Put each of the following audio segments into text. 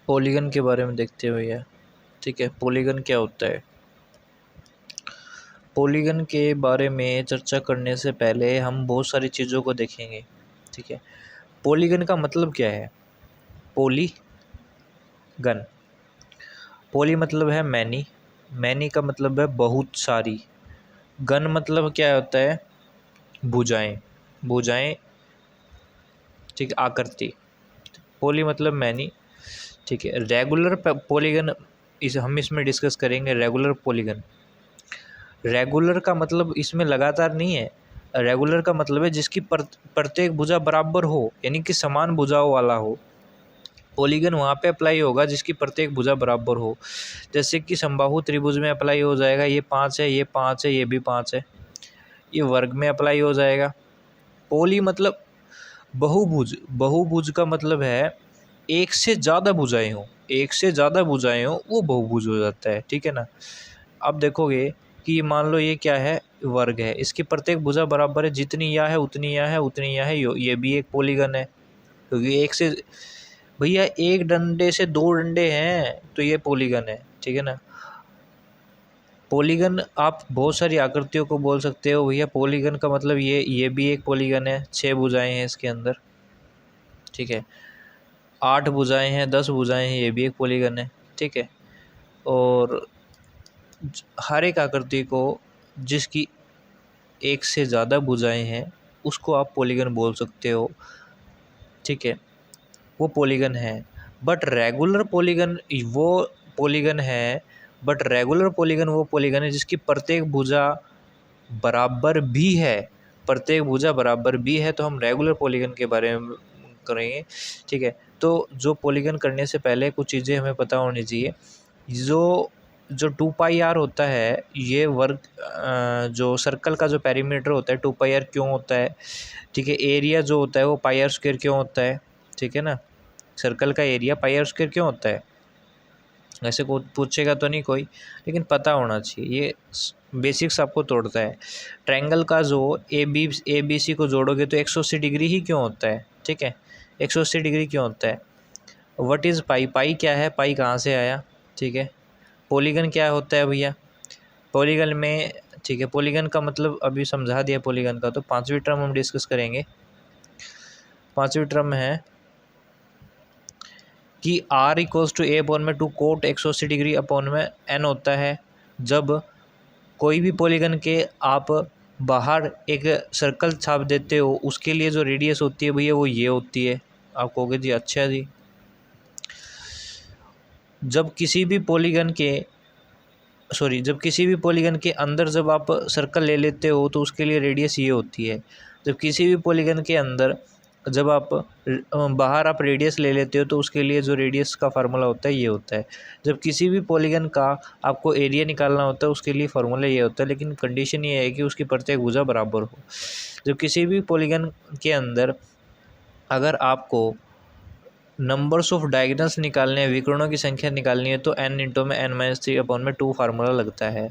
Polygon के बारे में देखते हुए है। ठीक है, पॉलीगन क्या होता है। पॉलीगन के बारे में चर्चा करने से पहले हम बहुत सारी चीज़ों को देखेंगे। ठीक है, पॉलीगन का मतलब क्या है। पॉलीगन, पॉली मतलब है मैनी, मैनी का मतलब है बहुत सारी, गन मतलब क्या होता है, भुजाएं, भुजाएं। ठीक, आकृति। पॉली मतलब मैनी। ठीक है, रेगुलर पॉलीगन हम इसमें डिस्कस करेंगे। रेगुलर पॉलीगन, रेगुलर का मतलब इसमें लगातार नहीं है। रेगुलर का मतलब है जिसकी प्रत्येक भुजा बराबर हो, यानी कि समान भुजाओं वाला हो। पॉलीगन वहाँ पे अप्लाई होगा जिसकी प्रत्येक भुजा बराबर हो। जैसे कि समबाहु त्रिभुज में अप्लाई हो जाएगा, ये 5 है, ये 5 है, ये भी 5 है। ये वर्ग में अप्लाई हो जाएगा। पॉली मतलब बहुभुज, बहुभुज का मतलब है एक से ज़्यादा भुजाएं हो, एक से ज़्यादा भुजाएं हो वो बहुभुज हो जाता है। ठीक है ना। अब देखोगे कि मान लो ये क्या है, वर्ग है, इसकी प्रत्येक भुजा बराबर है, जितनी या है उतनी या है उतनी या है, ये भी एक पॉलीगन है। क्योंकि एक से भैया एक डंडे से 2 डंडे हैं तो ये पॉलीगन है। ठीक है ना। पॉलीगन आप बहुत सारी आकृतियों को बोल सकते हो भैया। पॉलीगन का मतलब ये भी एक पॉलीगन है, 6 भुजाएं हैं इसके अंदर। ठीक है, 8 भुजाएं हैं, 10 भुजाएं हैं, ये भी एक पॉलीगन है। ठीक है, और हर एक आकृति को जिसकी एक से ज़्यादा भुजाएं हैं उसको आप पॉलीगन बोल सकते हो। ठीक है, वो पॉलीगन है। बट रेगुलर पॉलीगन वो पॉलीगन है, बट रेगुलर पॉलीगन वो पॉलीगन है जिसकी प्रत्येक भुजा बराबर भी है, प्रत्येक भुजा बराबर भी है, तो हम रेगुलर पॉलीगन के बारे में करेंगे। ठीक है, तो जो पॉलीगन करने से पहले कुछ चीज़ें हमें पता होनी चाहिए। जो 2πr होता है, ये वर्ग जो सर्कल का जो पेरीमीटर होता है 2πr क्यों होता है। ठीक है, एरिया जो होता है वो πr² क्यों होता है। ठीक है ना, सर्कल का एरिया πr² क्यों होता है। ऐसे को पूछेगा तो नहीं कोई, लेकिन पता होना चाहिए, ये बेसिक्स आपको तोड़ता है। ट्रायंगल का जो ए बी सी को जोड़ोगे तो 180 डिग्री ही क्यों होता है। ठीक है, 180 डिग्री क्यों होता है। व्हाट इज़ पाई, पाई क्या है, पाई कहाँ से आया। ठीक है, पॉलीगन क्या होता है भैया, पॉलीगन में। ठीक है, पॉलीगन का मतलब अभी समझा दिया पॉलीगन का। तो 5वीं टर्म हम डिस्कस करेंगे। 5वीं टर्म है कि r equals to A upon में 2 कोट 180 डिग्री अपॉन में n होता है। जब कोई भी पॉलीगन के आप बाहर एक सर्कल छाप देते हो, उसके लिए जो रेडियस होती है भैया वो ये होती है। आप कहोगे जी अच्छा जी। जब किसी भी पॉलीगन के अंदर जब आप सर्कल ले लेते हो तो उसके लिए रेडियस ये होती है। जब किसी भी पॉलीगन के अंदर जब आप बाहर आप रेडियस ले लेते हो तो उसके लिए जो रेडियस का फार्मूला होता है ये होता है। जब किसी भी पॉलीगन का आपको एरिया निकालना होता है उसके लिए फार्मूला ये होता है, लेकिन कंडीशन ये है कि उसकी प्रत्येक भुजा बराबर हो। जब किसी भी पॉलीगन के अंदर अगर आपको नंबर्स ऑफ डायगोनल्स निकालने हैं, विकर्णों की संख्या निकालनी है, तो n इंटू में n-3/2 फार्मूला लगता है।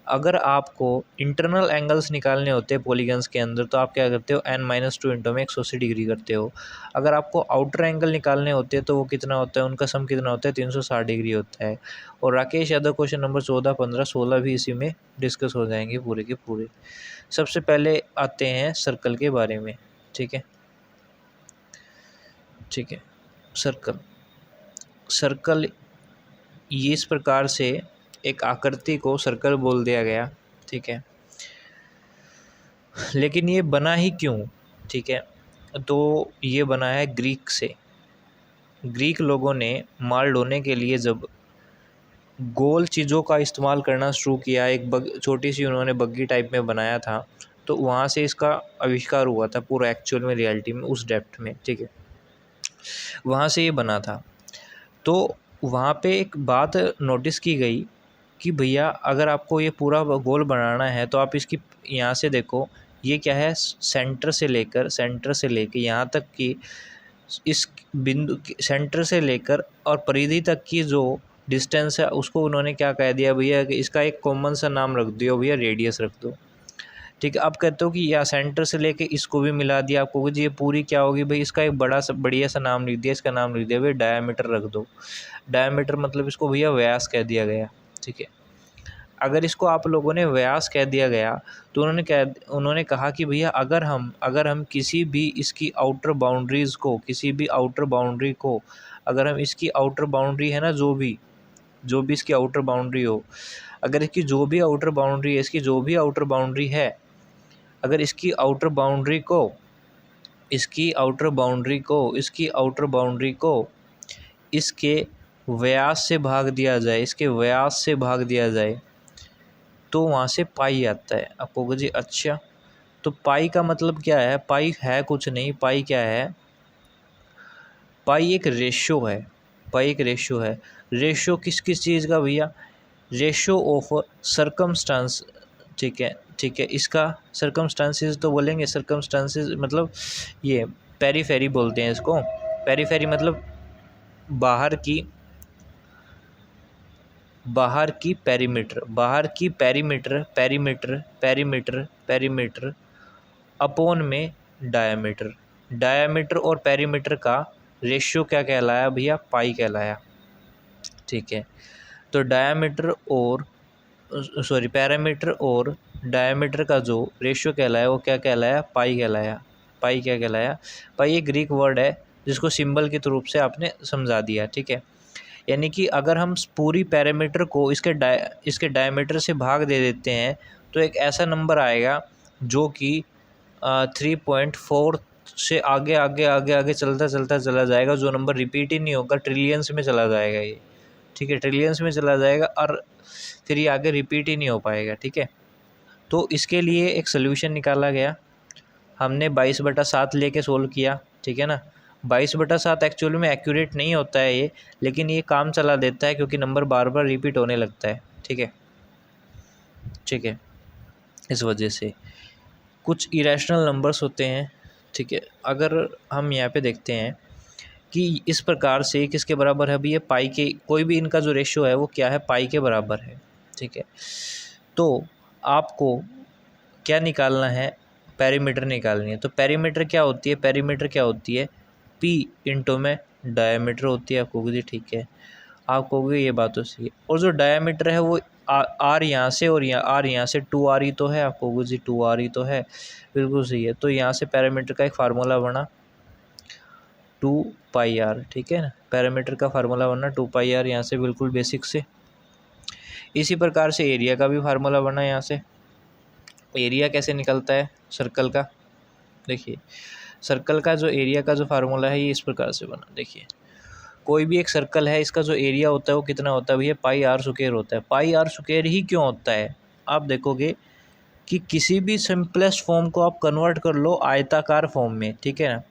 अगर आपको इंटरनल एंगल्स निकालने होते हैं पॉलीगन्स के अंदर तो आप क्या करते हो, n-2 इंटू में 180 डिग्री करते हो। अगर आपको आउटर एंगल निकालने होते हैं तो वो कितना होता है, उनका सम कितना होता है, 360 डिग्री होता है। और राकेश यादव क्वेश्चन नंबर 14, 15, 16 भी इसी में डिस्कस हो जाएंगे पूरे के पूरे। सबसे पहले आते हैं सर्कल के बारे में। ठीक है, ठीक है, सर्कल ये इस प्रकार से एक आकृति को सर्कल बोल दिया गया। ठीक है, लेकिन ये बना ही क्यों। ठीक है, तो ये बना है ग्रीक से। ग्रीक लोगों ने माल ढोने के लिए जब गोल चीज़ों का इस्तेमाल करना शुरू किया, एक छोटी सी उन्होंने बग्गी टाइप में बनाया था, तो वहाँ से इसका आविष्कार हुआ था पूरा एक्चुअल में, रियलिटी में, उस डेप्थ में। ठीक है, वहाँ से ये बना था। तो वहाँ पे एक बात नोटिस की गई कि भैया अगर आपको ये पूरा गोल बनाना है तो आप इसकी यहाँ से देखो, ये क्या है, सेंटर से लेकर यहाँ तक कि इस बिंदु सेंटर से लेकर और परिधि तक की जो डिस्टेंस है उसको उन्होंने क्या कह दिया भैया कि इसका एक कॉमन सा नाम रख दियो भैया, रेडियस रख दो। ठीक है। आप कहते हो कि या सेंटर से लेके इसको भी मिला दिया, आपको जी ये पूरी क्या होगी भाई, इसका एक बढ़िया सा नाम लिख दिया, इसका नाम लिख दिया भाई डायामीटर रख दो। डायामीटर मतलब इसको भैया व्यास कह दिया गया, ठीक है। अगर इसको आप लोगों ने व्यास कह दिया गया तो उन्होंने कहा कि भैया अगर हम किसी भी इसकी आउटर बाउंड्रीज़ को, किसी भी आउटर बाउंड्री को, अगर हम इसकी आउटर बाउंड्री है ना, जो भी इसकी आउटर बाउंड्री हो, अगर इसकी जो भी आउटर बाउंड्री है, इसकी जो भी आउटर बाउंड्री है, अगर इसकी आउटर बाउंड्री को इसके व्यास से भाग दिया जाए, तो वहाँ से पाई आता है। आपको कहोगे जी अच्छा, तो पाई का मतलब क्या है? पाई है कुछ नहीं, पाई क्या है? पाई एक रेशो है। रेशो किस चीज़ का भैया? रेशो ऑफ सर्कमस्टांस, ठीक है। इसका सर्कमस्टांसेस तो बोलेंगे, सर्कमस्टांसेस मतलब ये पेरीफेरी बोलते हैं इसको। पेरीफेरी मतलब बाहर की पेरीमीटर अपॉन में डायामीटर और पेरीमीटर का रेशियो क्या कहलाया भैया? पाई कहलाया, ठीक है। तो पैरामीटर और डायामीटर का जो रेशियो कहलाया वो क्या कहलाया? पाई कहलाया। पाई एक ग्रीक वर्ड है जिसको सिंबल के रूप से आपने समझा दिया, ठीक है। यानी कि अगर हम पूरी पैरामीटर को इसके डायमीटर से भाग दे देते हैं तो एक ऐसा नंबर आएगा जो कि 3.4 से आगे चलता चला जाएगा, जो नंबर रिपीट ही नहीं होगा, ट्रिलियंस में चला जाएगा ये, ठीक है। ट्रिलियंस में चला जाएगा और फिर ये आगे रिपीट ही नहीं हो पाएगा, ठीक है। तो इसके लिए एक सोल्यूशन निकाला गया, हमने 22/7 लेके सोल्व किया, ठीक है ना। 22/7 एक्चुअली में एक्यूरेट नहीं होता है ये, लेकिन ये काम चला देता है क्योंकि नंबर बार बार रिपीट होने लगता है, ठीक है। इस वजह से कुछ इरेशनल नंबर्स होते हैं, ठीक है। अगर हम यहाँ पे देखते हैं कि इस प्रकार से किसके बराबर है अभी ये पाई के, कोई भी इनका जो रेशियो है वो क्या है? पाई के बराबर है, ठीक है। तो आपको क्या निकालना है? पेरीमीटर निकालनी है। तो पेरीमीटर क्या होती है? पी इंटू में डायामीटर होती है। आप कहोगे जी ठीक है, आप कहोगे ये बात तो सही है। और जो डायामीटर है वो आर यहाँ से और आर यहाँ से 2r ही तो है। आप कहोगे जी 2r ही तो है, बिल्कुल सही है। तो यहाँ से पैरामीटर का एक फार्मूला बना 2πr, ठीक है ना। पैरामीटर का फार्मूला बना 2πr यहाँ से, बिल्कुल बेसिक से। इसी प्रकार से एरिया का भी फार्मूला बना। यहाँ से एरिया कैसे निकलता है सर्कल का? देखिए, सर्कल का जो एरिया का जो फार्मूला है ये इस प्रकार से बना। देखिए, कोई भी एक सर्कल है, इसका जो एरिया होता है वो कितना होता है भैया? पाई आर स्क्वायर होता है। पाई आर स्क्वायर ही क्यों होता है? आप देखोगे कि किसी भी सिंपलेस्ट फॉर्म को आप कन्वर्ट कर लो आयताकार फॉर्म में, ठीक है ना।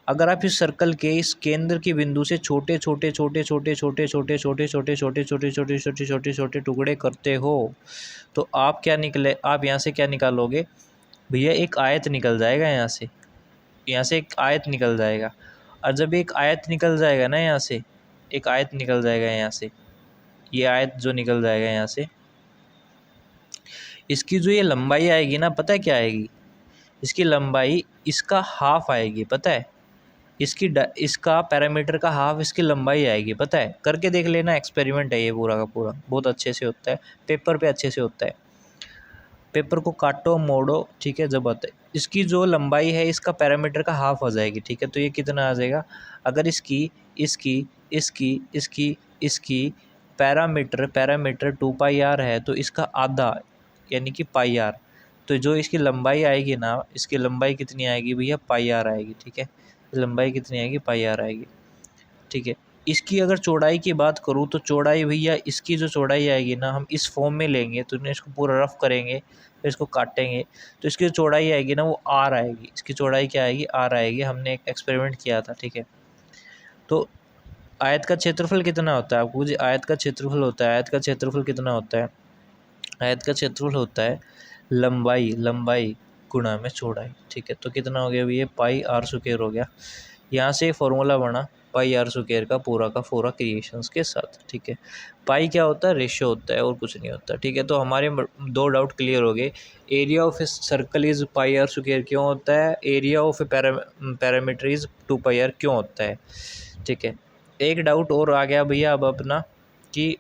अगर आप इस सर्कल के इस केंद्र के बिंदु से छोटे छोटे टुकड़े करते हो तो आप यहाँ से क्या निकालोगे भैया? एक आयत निकल जाएगा। यहाँ से एक आयत निकल जाएगा। और जब एक आयत निकल जाएगा ना, यहाँ से एक आयत निकल जाएगा, यहाँ से ये आयत जो निकल जाएगा यहाँ से, इसकी जो ये लंबाई आएगी ना, पता है क्या आएगी? इसकी लंबाई इसका हाफ आएगी, पता है। इसका पैरामीटर का हाफ इसकी लंबाई आएगी, पता है। करके देख लेना, एक्सपेरिमेंट है ये पूरा का पूरा, बहुत अच्छे से होता है, पेपर पे अच्छे से होता है। पेपर को काटो मोड़ो, ठीक है, जब आता है इसकी जो लंबाई है इसका पैरामीटर का हाफ हो जाएगी, ठीक है। तो ये कितना आ जाएगा? अगर इसकी पैरामीटर 2πr है तो इसका आधा यानी कि πr, तो जो इसकी लंबाई आएगी ना, इसकी लंबाई कितनी आएगी भैया? πr आएगी, ठीक है। लंबाई कितनी आएगी? πr आएगी, ठीक है। इसकी अगर चौड़ाई की बात करूँ तो चौड़ाई भैया, इसकी जो चौड़ाई आएगी ना, हम इस फॉर्म में लेंगे तो इसको पूरा रफ करेंगे, फिर इसको काटेंगे तो इसकी जो चौड़ाई आएगी ना वो r आएगी। इसकी चौड़ाई क्या आएगी? r आएगी। हमने एक एक्सपेरिमेंट किया था, ठीक है। तो आयत का क्षेत्रफल कितना होता है? आपको जी आयत का क्षेत्रफल होता है, आयत का क्षेत्रफल कितना होता है? आयत का क्षेत्रफल होता है लंबाई गुणा में चौड़ाई, ठीक है। तो कितना हो गया भैया? पाई आर स्क्वायर हो गया। यहाँ से फॉर्मूला बना पाई आर स्क्वायर का पूरा क्रिएशंस के साथ। ठीक है, पाई क्या होता है, रेशियो होता है और कुछ नहीं होता। ठीक है, तो हमारे दो डाउट क्लियर हो गए। Area of a circle is pi r square क्यों होता है, area of a perimeter is 2 pi r क्यों होता है। ठीक है, एक डाउट और आ गया भैया अब अपना कि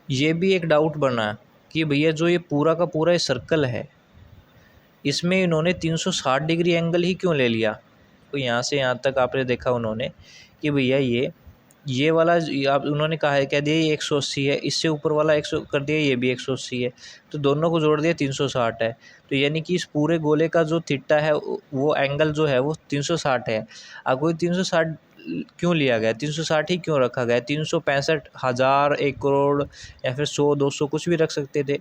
ये भी एक डाउट बना कि भैया जो ये पूरा का पूरा सर्कल है इसमें इन्होंने 360 डिग्री एंगल ही क्यों ले लिया। तो यहाँ से यहाँ तक आपने देखा उन्होंने कि भैया ये वाला आप उन्होंने कहा है, कह दिया ये 180 है, इससे ऊपर वाला 100 कर दिया, ये भी 180 है, तो दोनों को जोड़ दिया 360 है। तो यानी कि इस पूरे गोले का जो थीटा है वो एंगल जो है वो 360 है। अब कोई 360 क्यों लिया गया, 360 ही क्यों रखा गया, 365 हज़ार, 1 करोड़ या फिर 100 200 कुछ भी रख सकते थे।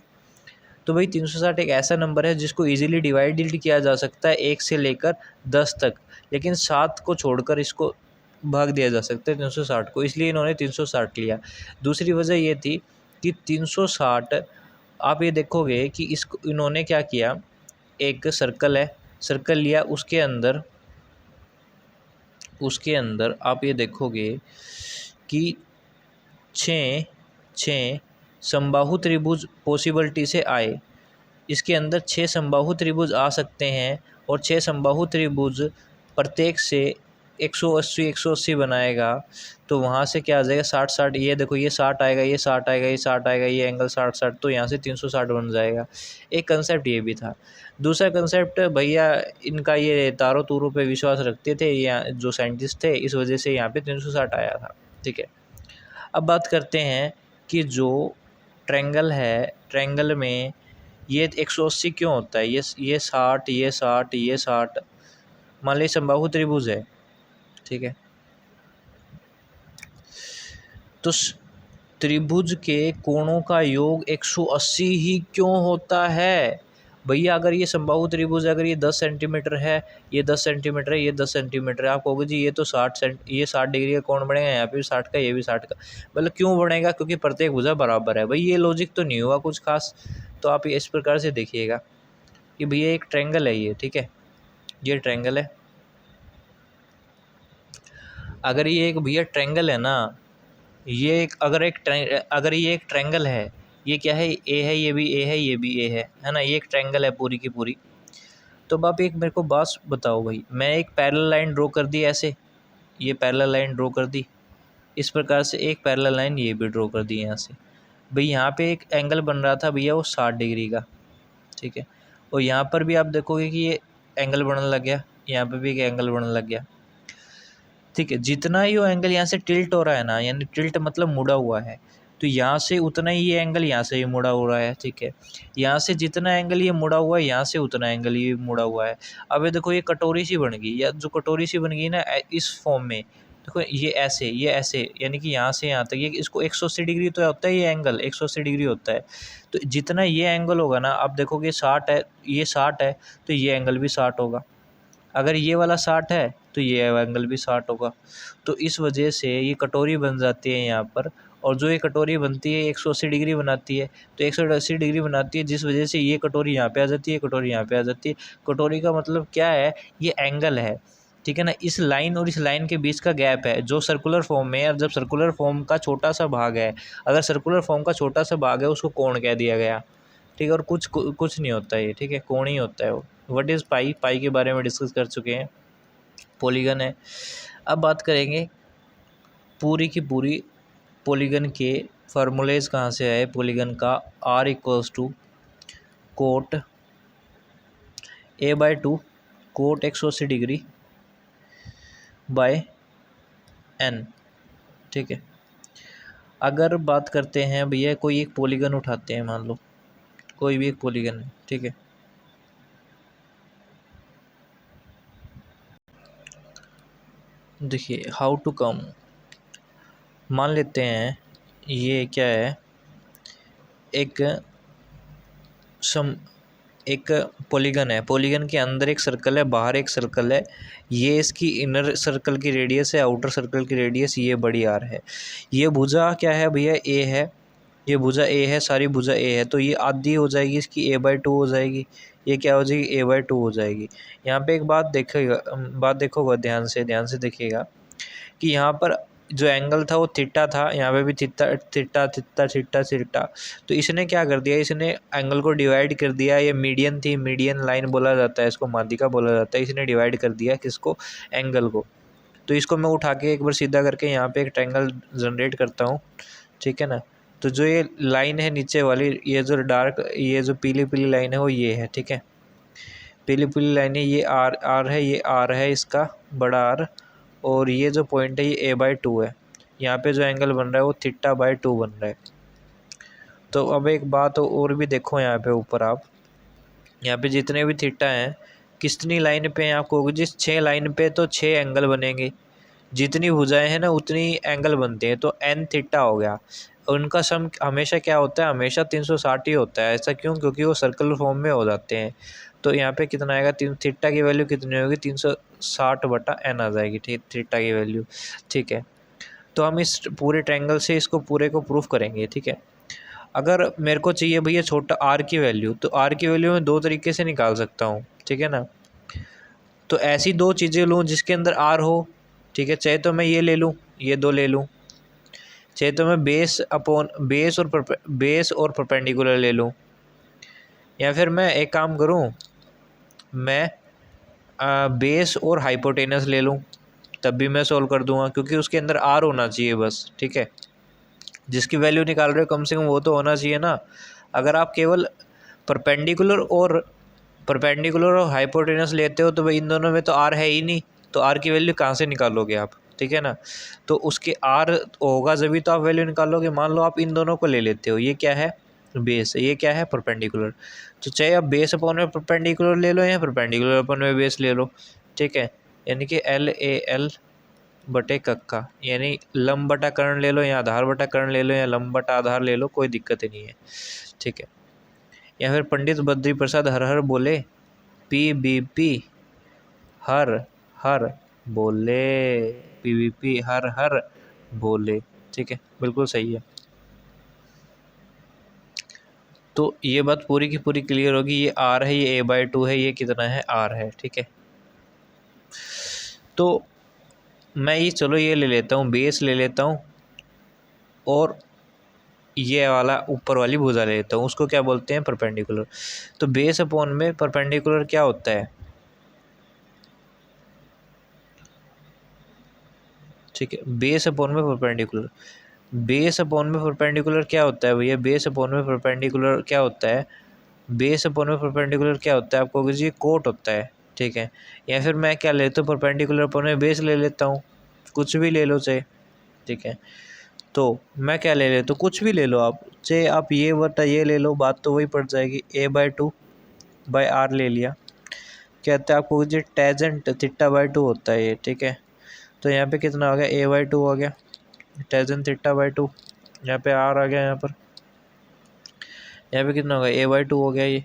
तो भाई 360 एक ऐसा नंबर है जिसको इजीली डिवाइडेड किया जा सकता है 1 से लेकर 10 तक, लेकिन 7 को छोड़कर इसको भाग दिया जा सकता है 360 को, इसलिए इन्होंने 360 लिया। दूसरी वजह ये थी कि 360 आप ये देखोगे कि इसको इन्होंने क्या किया, एक सर्कल है, सर्कल लिया, उसके अंदर आप ये देखोगे कि 6 समबाहु त्रिभुज पॉसिबिलिटी से आए। इसके अंदर 6 समबाहु त्रिभुज आ सकते हैं और 6 समबाहु त्रिभुज प्रत्येक से 180 बनाएगा। तो वहाँ से क्या आ जाएगा 60, ये देखो ये 60 आएगा, ये 60 आएगा, ये 60 आएगा, ये एंगल 60, तो यहाँ से 360 बन जाएगा। एक कंसेप्ट ये भी था। दूसरा कंसेप्ट भैया इनका ये तारों तूरों पे विश्वास रखते थे या जो साइंटिस्ट थे, इस वजह से यहाँ पे 360 आया था। ठीक है, अब बात करते हैं कि जो ट्रायंगल है, ट्रायंगल में ये 180 क्यों होता है, ये 60, ये 60, ये 60, मान लीजिए समबाहु त्रिभुज है। ठीक है, तो त्रिभुज के कोणों का योग 180 ही क्यों होता है भैया। अगर ये समबाहु त्रिभुज, अगर ये 10 सेंटीमीटर है, ये 10 सेंटीमीटर है, ये 10 सेंटीमीटर है, आप कहोगे जी ये तो 60 डिग्री का कोण बनेगा, यहाँ पे भी 60 का, ये भी 60 का, मतलब क्यों बनेगा, क्योंकि प्रत्येक भुजा बराबर है। भाई ये लॉजिक तो नहीं हुआ कुछ खास। तो आप इस प्रकार से देखिएगा कि भैया एक ट्रायंगल है ये। ठीक है, ये ट्रायंगल है, अगर ये एक भैया ट्रायंगल है ना, ये एक अगर ये एक ट्रायंगल है, ये क्या है, ए है, ये भी ए है, ये भी ए है ना, ये एक ट्रायंगल है पूरी की पूरी। तो अब आप एक मेरे को बात बताओ भाई, मैं एक पैरेलल लाइन ड्रॉ कर दी ऐसे, ये पैरेलल लाइन ड्रॉ कर दी, इस प्रकार से एक पैरेलल लाइन ये भी ड्रॉ कर दी यहाँ से। भाई यहाँ पे एक एंगल बन रहा था भैया वो 60 डिग्री का। ठीक है, और यहाँ पर भी आप देखोगे कि ये एंगल बनने लग गया, यहाँ पे भी एक एंगल बनने लग गया। ठीक है, जितना ही वो एंगल यहाँ से टिल्ट हो रहा है ना, यानी टिल्ट मतलब मुड़ा हुआ है, तो यहाँ से उतना ही ये एंगल यहाँ से भी मुड़ा हो रहा है। ठीक है, यहाँ से जितना एंगल ये मुड़ा हुआ है, यहाँ से उतना एंगल ये मुड़ा हुआ है। अब ये देखो ये कटोरी सी बन गई, या जो कटोरी सी बन गई ना इस फॉर्म में, देखो ये ऐसे यानी कि यहाँ से यहाँ तक ये इसको 180 डिग्री तो होता है, ये एंगल 180 डिग्री होता है। तो जितना ये एंगल होगा ना, आप देखोगे 60 है, ये 60 है, तो ये एंगल भी 60 होगा। अगर ये वाला 60 है तो ये एंगल भी 60 होगा। तो इस वजह से ये कटोरी बन जाती है यहाँ पर, और जो ये कटोरी बनती है 180 डिग्री बनाती है, तो 180 डिग्री बनाती है, जिस वजह से ये कटोरी यहाँ पे आ जाती है, कटोरी यहाँ पे आ जाती है। कटोरी का मतलब क्या है, ये एंगल है। ठीक है ना, इस लाइन और इस लाइन के बीच का गैप है जो सर्कुलर फॉर्म में है। और जब सर्कुलर फॉर्म का छोटा सा भाग है, अगर सर्कुलर फॉर्म का छोटा सा भाग है उसको कोण कह दिया गया। ठीक है, और कुछ नहीं होता ये। ठीक है, कोण ही होता है वो। व्हाट इज़ पाई, पाई के बारे में डिस्कस कर चुके हैं, पॉलीगन है। अब बात करेंगे पूरी की पूरी पॉलीगन के फार्मूलेज कहाँ से आए पॉलीगन का। R = cot A/2 cot 180 degree by n। ठीक है, अगर बात करते हैं भैया कोई एक पॉलीगन उठाते हैं, मान लो कोई भी एक पॉलीगन है। ठीक है, देखिए हाउ टू कम, मान लेते हैं ये क्या है, एक पॉलीगन है, पॉलीगन के अंदर एक सर्कल है, बाहर एक सर्कल है, ये इसकी इनर सर्कल की रेडियस है, आउटर सर्कल की रेडियस ये बड़ी आर है। ये भुजा क्या है भैया, ए है, ये भुजा ए है, सारी भुजा ए है, तो ये आधी हो जाएगी इसकी A/2 हो जाएगी, ये क्या हो जाएगी a/2 हो जाएगी। यहाँ पे एक बात देखोगा ध्यान से देखिएगा कि यहाँ पर जो एंगल था वो थीटा था, यहाँ पे भी theta theta theta theta theta. तो इसने क्या कर दिया, इसने एंगल को डिवाइड कर दिया। ये मीडियन थी, मीडियन लाइन बोला जाता है इसको, माध्यिका बोला जाता है। इसने डिवाइड कर दिया किसको, एंगल को। तो इसको मैं उठा के एक बार सीधा करके यहाँ पे एक ट्रायंगल जनरेट करता हूँ, ठीक है ना। तो जो ये लाइन है नीचे वाली, ये जो पीली पीली लाइन है वो ये है, ठीक है। पीली पीली लाइन है, ये आर है, ये आर है इसका बड़ा आर, और ये जो पॉइंट है ये a/2 है। यहाँ पे जो एंगल बन रहा है वो θ/2 बन रहा है। तो अब एक बात और भी देखो, यहाँ पे ऊपर आप, यहाँ पे जितने भी थीटा हैं कितनी लाइन पे हैं आपको, जिस 6 लाइन पे तो 6 एंगल बनेंगे, जितनी भुजाएं हैं ना उतनी एंगल बनते हैं, तो n थीटा हो गया। उनका सम हमेशा क्या होता है, हमेशा 360 ही होता है। ऐसा क्यों, क्योंकि वो सर्कुलर फॉर्म में हो जाते हैं। तो यहाँ पे कितना आएगा, थीटा की वैल्यू कितनी होगी, 360/n आ जाएगी, ठीक, थीटा की वैल्यू, ठीक है। तो हम इस पूरे ट्रायंगल से इसको पूरे को प्रूफ करेंगे, ठीक है। अगर मेरे को चाहिए भैया छोटा r की वैल्यू, तो r की वैल्यू मैं 2 तरीके से निकाल सकता हूँ, ठीक है ना। तो ऐसी 2 चीज़ें लूँ जिसके अंदर r हो, ठीक है। चाहे तो मैं ये ले लूँ, ये 2 ले लूँ, चाहे तो मैं बेस और परपेंडिकुलर ले लूँ, या फिर मैं एक काम करूँ, मैं बेस और हाइपोटेनस ले लूँ, तब भी मैं सोल्व कर दूंगा, क्योंकि उसके अंदर r होना चाहिए बस, ठीक है। जिसकी वैल्यू निकाल रहे हो कम से कम वो तो होना चाहिए ना। अगर आप केवल परपेंडिकुलर और हाइपोटेनस लेते हो तो भाई इन दोनों में तो r है ही नहीं, तो r की वैल्यू कहाँ से निकालोगे आप, ठीक है ना। तो उसके r होगा जब भी तो आप वैल्यू निकालोगे। मान लो आप इन दोनों को ले लेते हो, ये क्या है बेस, ये क्या है परपेंडिकुलर। तो चाहे आप बेस अपॉन में परपेंडिकुलर ले लो या परपेंडिकुलर अपॉन में बेस ले लो, ठीक है। यानी कि LAL बटे कक्का, यानी लंब बटा कर्ण ले लो या आधार बटा कर्ण ले लो या लंब बटा आधार ले लो, कोई दिक्कत ही नहीं है, ठीक है। या फिर पंडित बद्री प्रसाद हर हर बोले, PBP हर हर बोले, PBP हर हर बोले, ठीक है, बिल्कुल सही है। तो ये बात पूरी की पूरी क्लियर होगी। ये r है, ये a/2 है, ये कितना है r है, ठीक है। तो मैं ये चलो ये ले लेता हूँ, बेस ले लेता हूँ, और ये वाला ऊपर वाली भुजा ले लेता हूँ, उसको क्या बोलते हैं परपेंडिकुलर। तो बेस अपॉन में परपेंडिकुलर क्या होता है, ठीक है। बेस अपॉन में परपेंडिकुलर, बेस अपॉन में परपेंडिकुलर क्या होता है भैया, बेस अपॉन में परपेंडिकुलर क्या होता है, बेस अपॉन में परपेंडिकुलर क्या होता है आपको कहोगे जी कोट होता है, ठीक है। या फिर मैं क्या लेता हूँ, परपेंडिकुलर अपॉन में बेस ले लेता हूँ, कुछ भी ले लो चाहे, ठीक है। तो मैं क्या ले लेता हूँ, कुछ भी ले लो आप, चाहे आप ये बटा ये ले लो, बात तो वही पड़ जाएगी। a/2/r ले लिया, कहते हैं आपको जी टेजेंट θ/2 होता है ये, ठीक है। तो यहाँ पे कितना हो गया, a/2 हो गया, टेजेंट θ/2, यहाँ पे r आ गया, यहाँ पे कितना होगा a/2 हो गया ये।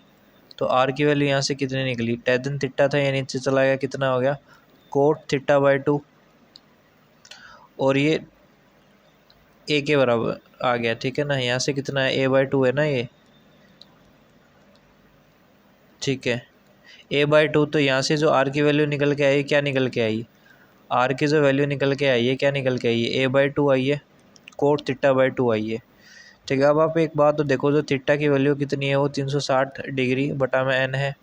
तो r की वैल्यू यहाँ से कितनी निकली, टेजेंट थीटा था, ये नीचे चला गया, कितना हो गया कोट θ/2, और ये a के बराबर आ गया, ठीक है ना। यहाँ से कितना है a/2 है ना ये, ठीक है। a/2, तो यहाँ से जो r की वैल्यू निकल के आई, क्या निकल के आई, r की जो वैल्यू निकल के आई है, क्या निकल के आई है, a/2 आई है, कोट θ/2 आई है, ठीक है। अब आप एक बात तो देखो, जो थीटा की वैल्यू कितनी है, वो 360 डिग्री बटा में n है,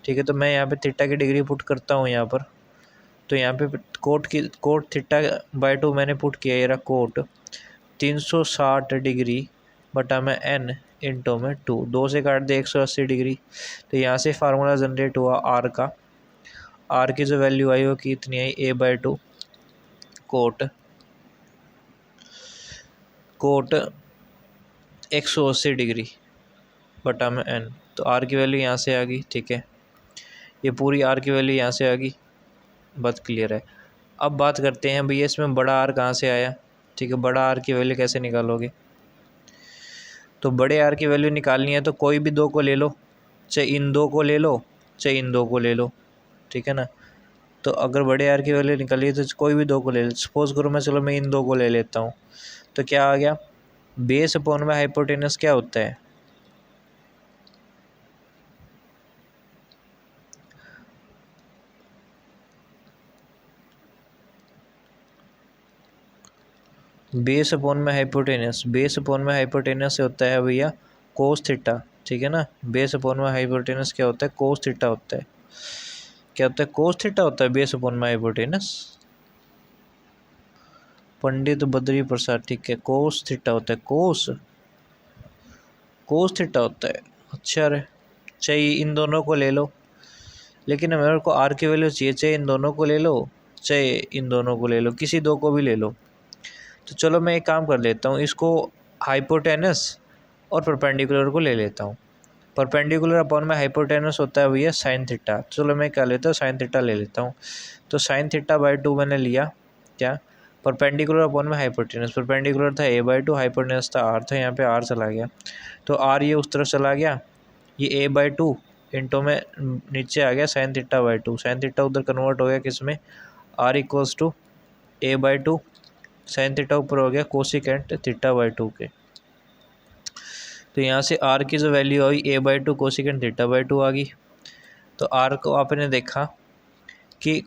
ठीक है। तो मैं यहाँ पे थीटा की डिग्री पुट करता हूँ यहाँ पर, तो यहाँ पे कोट θ/2 मैंने पुट किया, ये रहा कोट 360 डिग्री बटा में n इंटू में 2, 2 से काट दे 180 डिग्री। तो यहाँ से फार्मूला जनरेट हुआ r का, r की जो वैल्यू आई वो कितनी आई, a/2 कोट 180 डिग्री बटा में n। तो r की वैल्यू यहाँ से आ गई, ठीक है। ये पूरी r की वैल्यू यहाँ से आ गई, बात क्लियर है। अब बात करते हैं भैया इसमें बड़ा r कहाँ से आया, ठीक है। बड़ा r की वैल्यू कैसे निकालोगे, तो बड़े r की वैल्यू निकालनी है तो कोई भी 2 को ले लो, चाहे इन 2 को ले लो, चाहे इन 2 को ले लो, ठीक है ना। तो अगर बड़े r की वैल्यू निकाली तो कोई भी 2 को ले लो। सपोज करो मैं इन 2 को ले लेता हूँ, तो क्या आ गया, बेस अपॉन में हाइपोटेनस क्या होता है, बेस अपॉन में हाइपोटेनस, बेस अपॉन में हाइपोटेनस से होता है भैया कोस थीटा, ठीक है ना। बेस अपॉन में हाइपोटेनस क्या होता है, कोस थीटा होता है। क्या होता है, कोस थीटा होता है बेस अपॉन में हाइपोटेनस। पंडित बद्री प्रसाद, ठीक है, कोस थीटा होता है, कोस थीटा होता है। अच्छा रे, चाहिए इन दोनों को ले लो, लेकिन मेरे को आर की वैल्यू चाहिए, चाहे इन दोनों को ले लो, चाहे इन दोनों को ले लो, किसी दो को भी ले लो। तो चलो मैं एक काम कर लेता हूँ, इसको हाइपोटेनस और परपेंडिकुलर को ले लेता हूँ। परपेंडिकुलर अपॉन में हाइपोटेनस होता है भैया साइन थीटा। चलो मैं क्या लेता हूँ, साइन थीटा ले लेता हूँ। तो साइन थीटा बाई 2 मैंने लिया, क्या, परपेंडिकुलर अपॉन में हाइपोटेनस। परपेंडिकुलर था a/2, हाइपोटेनस था r था, यहाँ पे r चला गया, तो r ये उस तरफ चला गया, ये a/2 इंटू में नीचे आ गया sine theta by 2। Sine theta उधर कन्वर्ट हो गया किस में, r equals to a/2 sine theta ऊपर हो गया कोसिकेंट थीटा बाई 2 के। तो यहाँ से r की जो value I a/2 cosecant theta by 2 आ गई। तो r को आपने देखा कि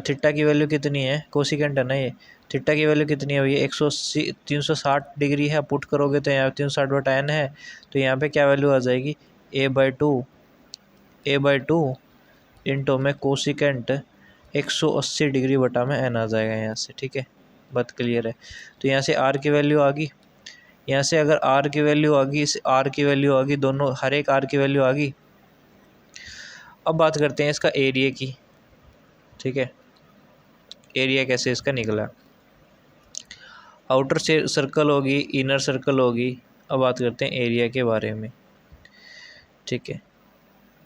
थीटा की वैल्यू कितनी है, कोसिकेंट है ना ये, थीटा की वैल्यू कितनी है भैया 180 360 डिग्री है। पुट करोगे तो यहाँ 360/n है, तो यहाँ पे क्या वैल्यू आ जाएगी a/2 इंटू में कोसिकेंट 180 डिग्री बटा में n आ जाएगा यहाँ से, ठीक है, बात क्लियर है। तो यहाँ से r की वैल्यू आ गई, यहाँ से अगर r की वैल्यू आ गई, इस r की वैल्यू आ गई, दोनों हर एक r की वैल्यू आ गई। अब बात करते हैं इसका एरिया की, ठीक है, एरिया कैसे इसका निकला। आउटर सर्कल होगी, इनर सर्कल होगी। अब बात करते हैं एरिया के बारे में, ठीक है,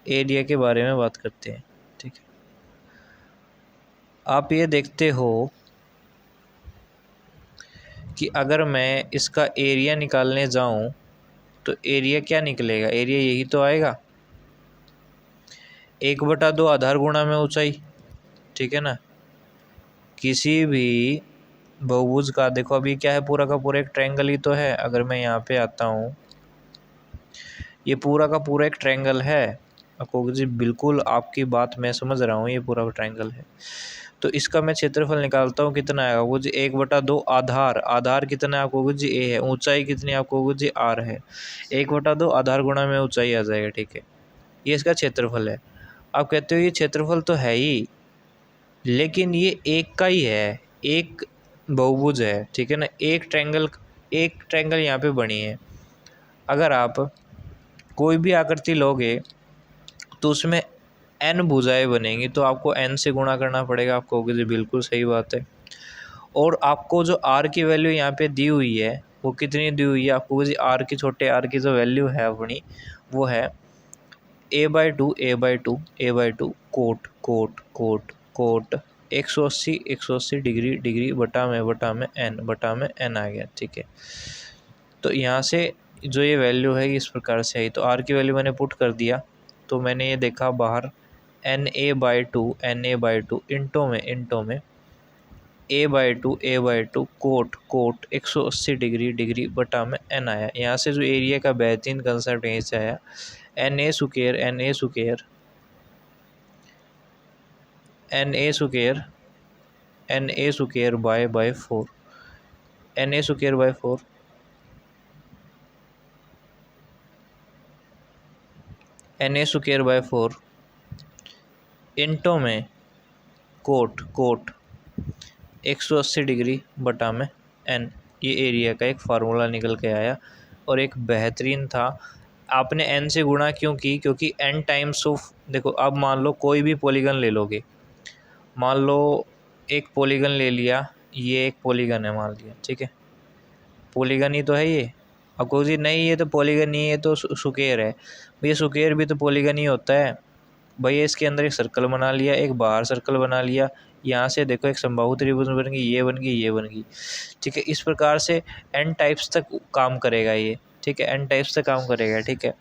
एरिया के बारे में बात करते हैं, ठीक है। आप ये देखते हो कि अगर मैं इसका एरिया निकालने जाऊं तो एरिया क्या निकलेगा, एरिया यही तो आएगा 1/2 आधार गुणा में ऊंचाई, ठीक है ना। किसी भी बहुभुज का, देखो अभी क्या है, पूरा का पूरा एक ट्रायंगल ही तो है। अगर मैं यहाँ पे आता हूँ, ये पूरा का पूरा एक ट्रायंगल है, आपको जी बिल्कुल आपकी बात मैं समझ रहा हूँ, ये पूरा ट्रायंगल है। तो इसका मैं क्षेत्रफल निकालता हूँ, कितना आएगा वो जी 1/2 आधार कितना है आपको जी a है, ऊंचाई कितनी आपको जी r है, 1/2 आधार गुणा में ऊंचाई आ जाएगा, ठीक है। ये इसका क्षेत्रफल है। आप कहते हो ये क्षेत्रफल तो है ही, लेकिन ये एक का ही है, एक बहुभुज है, ठीक है ना। एक ट्रायंगल यहाँ पे बनी है। अगर आप कोई भी आकृति लोगे तो उसमें n भुजाएं बनेंगी, तो आपको n से गुणा करना पड़ेगा। आप कहोगे जी बिल्कुल सही बात है। और आपको जो r की वैल्यू यहाँ पे दी हुई है वो कितनी दी हुई है, आपको जी r की, छोटे r की जो वैल्यू है अपनी, वो है a/2 कोट 180 डिग्री बटा में n आ गया, ठीक है। तो यहाँ से जो ये वैल्यू है इस प्रकार से आई। तो r की वैल्यू मैंने पुट कर दिया, तो मैंने ये देखा बाहर na/2 इंटो में a/2 कोट 180 डिग्री बटा में n आया। यहाँ से जो एरिया का बेहतरीन कंसेप्ट यहीं से आया, na square by 4, na square by 4 na square by 4 into में कोट 180 डिग्री बटा में n, ये एरिया का एक फार्मूला निकल के आया और एक बेहतरीन था। आपने n से गुणा क्यों की, क्योंकि n टाइम्स ऑफ, देखो अब मान लो कोई भी पॉलीगन ले लोगे, मान लो एक पॉलीगन ले लिया, ये एक पॉलीगन है मान लिया, ठीक है, पॉलीगन ही तो है ये। अब कहो जी नहीं ये तो पॉलीगन नहीं है, ये तो स्क्वायर है। भैया स्क्वायर भी तो पॉलीगन ही होता है। भैया इसके अंदर एक सर्कल बना लिया, एक बाहर सर्कल बना लिया, यहाँ से देखो एक समबाहु त्रिभुज बन गई, ये बन गई, ठीक है। इस प्रकार से n टाइप्स तक काम करेगा ये, ठीक है, n टाइप्स तक काम करेगा, ठीक है।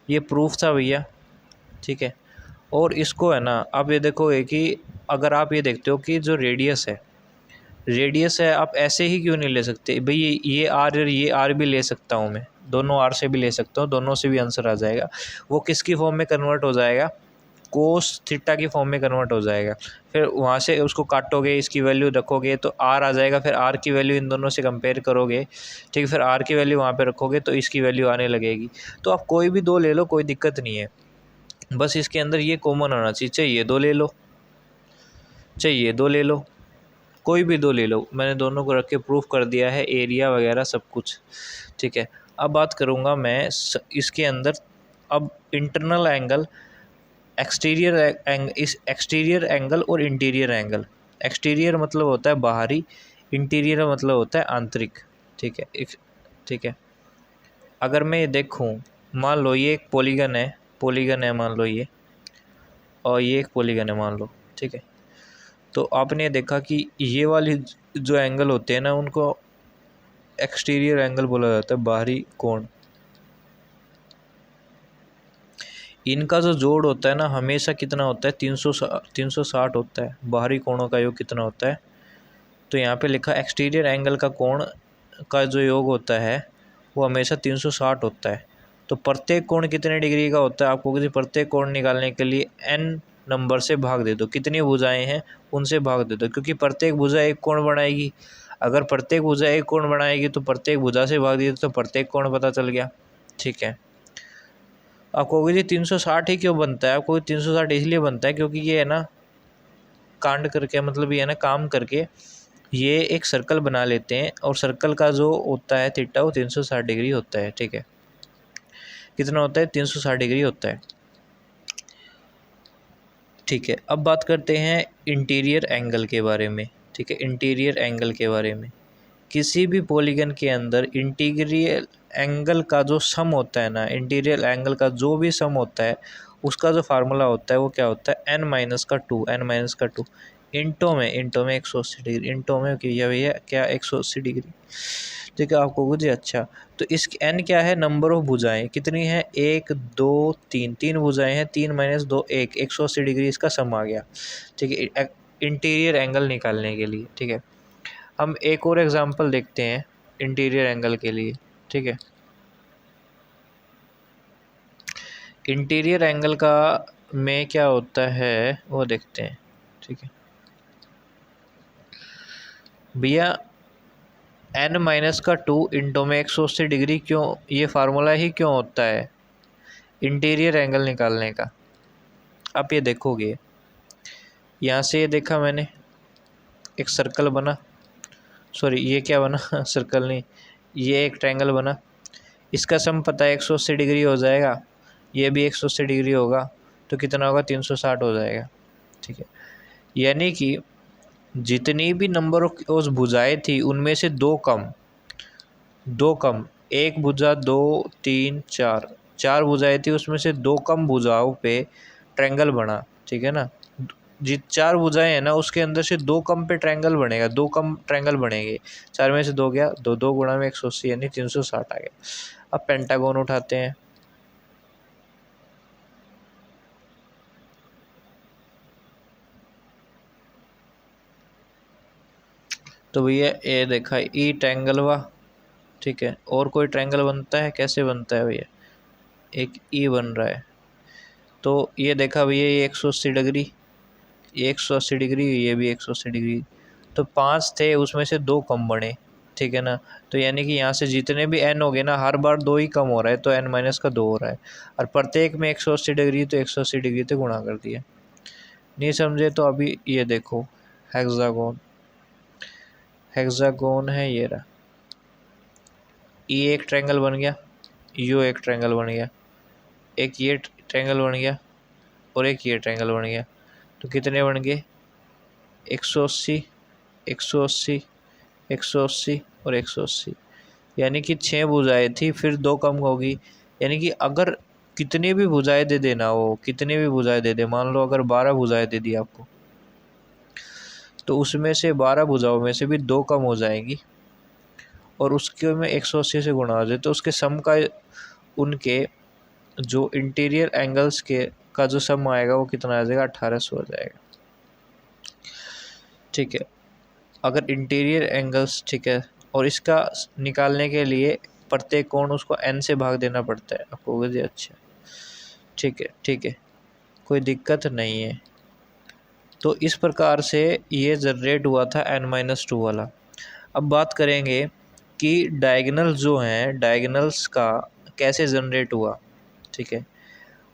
ये प्रूफ था भैया, ठीक है। और इसको है ना, आप ये देखोगे कि अगर आप ये देखते हो कि जो रेडियस है आप ऐसे ही क्यों नहीं ले सकते भाई, ये आर और ये आर भी ले सकता हूँ मैं, दोनों आर से भी ले सकता हूँ, दोनों से भी आंसर आ जाएगा। वो किसकी फॉर्म में कन्वर्ट हो जाएगा, कोस थीटा की फॉर्म में कन्वर्ट हो जाएगा। फिर वहाँ से उसको काटोगे, इसकी वैल्यू रखोगे तो आर आ जाएगा, फिर आर की वैल्यू इन दोनों से कंपेयर करोगे, ठीक है, फिर आर की वैल्यू वहाँ पे रखोगे तो इसकी वैल्यू आने लगेगी। तो आप कोई भी दो ले लो, कोई दिक्कत नहीं है, बस इसके अंदर ये कॉमन होना चाहिए। चाहिए दो ले लो, चाहिए दो ले लो, कोई भी दो ले लो, मैंने दोनों को रख के प्रूफ कर दिया है, एरिया वगैरह सब कुछ, ठीक है। अब बात करूँगा मैं इसके अंदर अब इंटरनल एंगल, इस एक्सटीरियर एंगल और इंटीरियर एंगल। एक्सटीरियर मतलब होता है बाहरी, इंटीरियर मतलब होता है आंतरिक, ठीक है। ठीक है, अगर मैं ये देखूँ, मान लो ये एक पॉलीगन है मान लो ये, और ये एक पॉलीगन है मान लो, ठीक है। तो आपने देखा कि ये वाली जो एंगल होते हैं ना, उनको एक्सटीरियर एंगल बोला जाता है, बाहरी कोण। इनका जो जोड़ होता है ना हमेशा कितना होता है, 360 होता है। बाहरी कोणों का योग कितना होता है, तो यहाँ पे लिखा एक्सटीरियर एंगल का कोण का जो योग होता है वो हमेशा 360 होता है। तो प्रत्येक कोण कितने डिग्री का होता है, आपको किसी प्रत्येक कोण निकालने के लिए n नंबर से भाग दे दो, कितनी भुजाएं हैं उनसे भाग दे दो, क्योंकि प्रत्येक भुजा एक कोण बनाएगी। अगर प्रत्येक भुजा एक कोण बनाएगी तो प्रत्येक भुजा से भाग दिया तो प्रत्येक कोण पता चल गया, ठीक है। आप कहोगे जी 360 ही क्यों बनता है, आपको 360 इसलिए बनता है क्योंकि ये है ना कांड करके, मतलब ये है ना काम करके ये एक सर्कल बना लेते हैं, और सर्कल का जो होता है थीटा वो 360 डिग्री होता है, ठीक है। कितना होता है, 360 डिग्री होता है, ठीक है। अब बात करते हैं इंटीरियर एंगल के बारे में, ठीक है। इंटीरियर एंगल के बारे में, किसी भी पॉलीगन के अंदर इंटीरियर एंगल का जो सम होता है ना, इंटीरियर एंगल का जो भी सम होता है उसका जो फार्मूला होता है वो क्या होता है, n-2 इंटो में 180 डिग्री, इंटो में भैया क्या 180 डिग्री, ठीक है। आपको कुछ अच्छा, तो इस n क्या है, नंबर ऑफ भुजाएं कितनी है, 1 2 3, 3 भुजाएं हैं, 3 - 2 1, 180 डिग्री इसका सम आ गया, ठीक है, इंटीरियर एंगल निकालने के लिए, ठीक है। हम एक और एग्जांपल देखते हैं इंटीरियर एंगल के लिए, ठीक है। इंटीरियर एंगल का में क्या होता है वो देखते हैं, ठीक है भैया। n-2 इंटो में 180 डिग्री क्यों, ये फार्मूला ही क्यों होता है इंटीरियर एंगल निकालने का। आप ये देखोगे, यहाँ से ये देखा मैंने एक सर्कल बना, सॉरी ये क्या बना सर्कल नहीं, ये एक ट्रायंगल बना, इसका सम पता है 180 डिग्री हो जाएगा, ये भी 180 डिग्री होगा, तो कितना होगा, 360 हो जाएगा, ठीक है। यानी कि जितनी भी नंबर ऑफ उस भुजाएं थी उनमें से दो कम, एक भुजा 2 3 4, 4 भुजाएं थी उसमें से दो कम भुजाओं पे ट्रायंगल बना, ठीक है ना। जित 4 भुजाएं हैं ना उसके अंदर से दो कम पे ट्रायंगल बनेगा, दो कम ट्रायंगल बनेंगे, 4 में से 2 गया, 2 गुणा में 180 यानी 360 आ गया। अब पेंटागन उठाते हैं, तो भैया ये देखा ई ट्रायंगल हुआ, ठीक है। और कोई ट्रायंगल बनता है, कैसे बनता है भैया, एक ई बन रहा है, तो ये देखा भैया ये 180 डिग्री, ये 180 डिग्री, ये भी 180 डिग्री, तो 5 थे उसमें से 2 कम बने, ठीक है ना। तो यानी कि यहाँ से जितने भी n हो गए ना हर बार 2 ही कम हो रहा है, तो n-2 हो रहा है, और प्रत्येक में 180 डिग्री, तो 180 डिग्री तो गुणा कर दिया। नहीं समझे तो अभी ये देखो हेक्सागोन है, ये रहा, ये एक ट्रायंगल बन गया, यू एक ट्रायंगल बन गया, एक ये ट्रायंगल बन गया, और एक ये ट्रायंगल बन गया, तो कितने बन गए, 180 180 180 और 180, यानी कि 6 भुजाएं थी, फिर 2 कम होगी। यानी कि अगर कितनी भी भुजाएं दे देना, वो कितनी भी भुजाएं दे दे, मान लो अगर 12 भुजाएं दे दी आपको, तो उसमें से 12 भुजाओं में से भी 2 कम हो जाएंगी, और उसके में 180 से गुणा हो जाए, तो उसके सम का, उनके जो इंटीरियर एंगल्स के का जो सम आएगा वो कितना आ जाएगा, 1800 हो जाएगा, ठीक है। अगर इंटीरियर एंगल्स, ठीक है, और इसका निकालने के लिए प्रत्येक कोण उसको n से भाग देना पड़ता है, आपको अच्छा, ठीक है कोई दिक्कत नहीं है। तो इस प्रकार से ये जनरेट हुआ था n-2 वाला। अब बात करेंगे कि डायगोनल जो हैं, डायगोनल्स का कैसे जनरेट हुआ। ठीक है,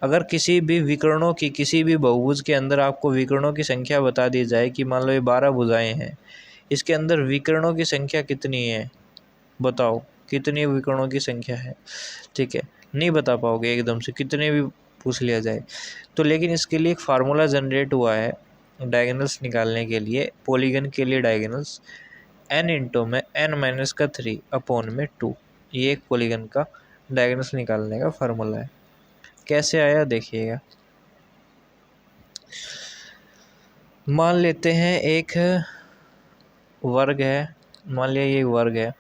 अगर किसी भी विकर्णों की किसी भी बहुभुज के अंदर आपको विकर्णों की संख्या बता दी जाए कि मान लो ये 12 भुजाएं हैं, इसके अंदर विकर्णों की संख्या कितनी है, बताओ कितनी विकर्णों की संख्या है। ठीक है, नहीं बता पाओगे एकदम से, कितने भी पूछ लिया जाए तो। लेकिन इसके लिए एक फार्मूला जनरेट हुआ है डायगोनल्स निकालने के लिए, पॉलीगन के लिए डायगोनल्स n इंटू में n-3/2, ये एक पॉलीगन का डायगोनल्स निकालने का फार्मूला है। कैसे आया देखिएगा। मान लेते हैं एक वर्ग है, मान लिया ये वर्ग है,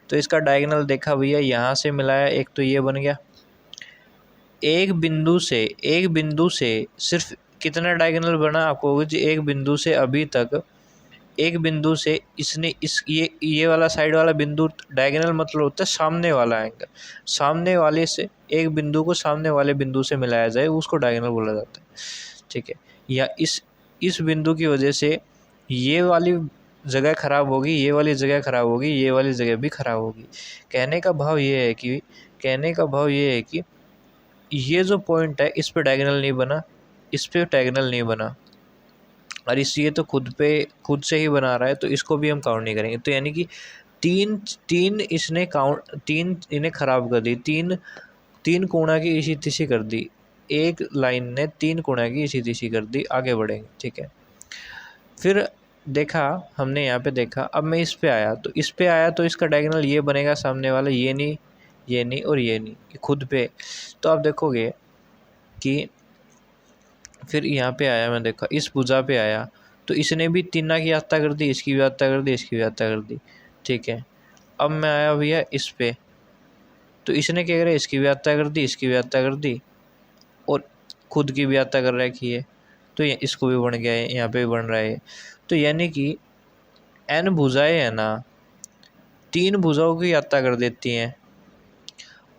तो इसका डायगोनल देखा भैया, यहाँ से मिलाया एक, तो ये बन गया। एक बिंदु से सिर्फ कितना डायगोनल बना आपको जी, एक बिंदु से अभी तक, एक बिंदु से इसने ये वाला साइड वाला बिंदु, डायगोनल मतलब होता है सामने वाला एंगल, सामने वाले से एक बिंदु को सामने वाले बिंदु से मिलाया जाए उसको डायगोनल बोला जाता है। ठीक है, या इस बिंदु की वजह से ये वाली जगह खराब होगी, ये वाली जगह खराब होगी, ये वाली जगह भी खराब होगी। कहने का भाव ये है कि ये जो पॉइंट है इस पे डायगोनल नहीं बना, इस पे डायगोनल नहीं बना, और इसलिए तो खुद से ही बना रहा है, तो इसको भी हम काउंट नहीं करेंगे। तो यानी कि तीन इन्हें खराब कर दी, तीन कोणा की इसी तिसी कर दी, एक लाइन ने 3 कोणा की इसी तिसी कर दी। आगे बढ़ेंगे। ठीक है, फिर देखा हमने यहाँ पे देखा, अब मैं इस पे आया, तो इसका डायगोनल ये बनेगा सामने वाला, ये नहीं और ये नहीं, खुद पे। तो आप देखोगे कि फिर यहाँ पे आया, मैं देखा इस भुजा पे आया, तो इसने भी 3 की यात्रा कर दी, इसकी भी यात्रा कर दी, इसकी भी यात्रा कर दी। ठीक है, अब मैं आया भैया इस पे, तो इसने क्या करा, इसकी भी यात्रा कर दी, इसकी भी यात्रा कर दी, और खुद की भी यात्रा कर रखी है, तो ये इसको भी बन गया है, यहाँ पे भी बन रहा है। तो यानी कि n भुजाएं है ना, 3 भुजाओं की यात्रा कर देती हैं,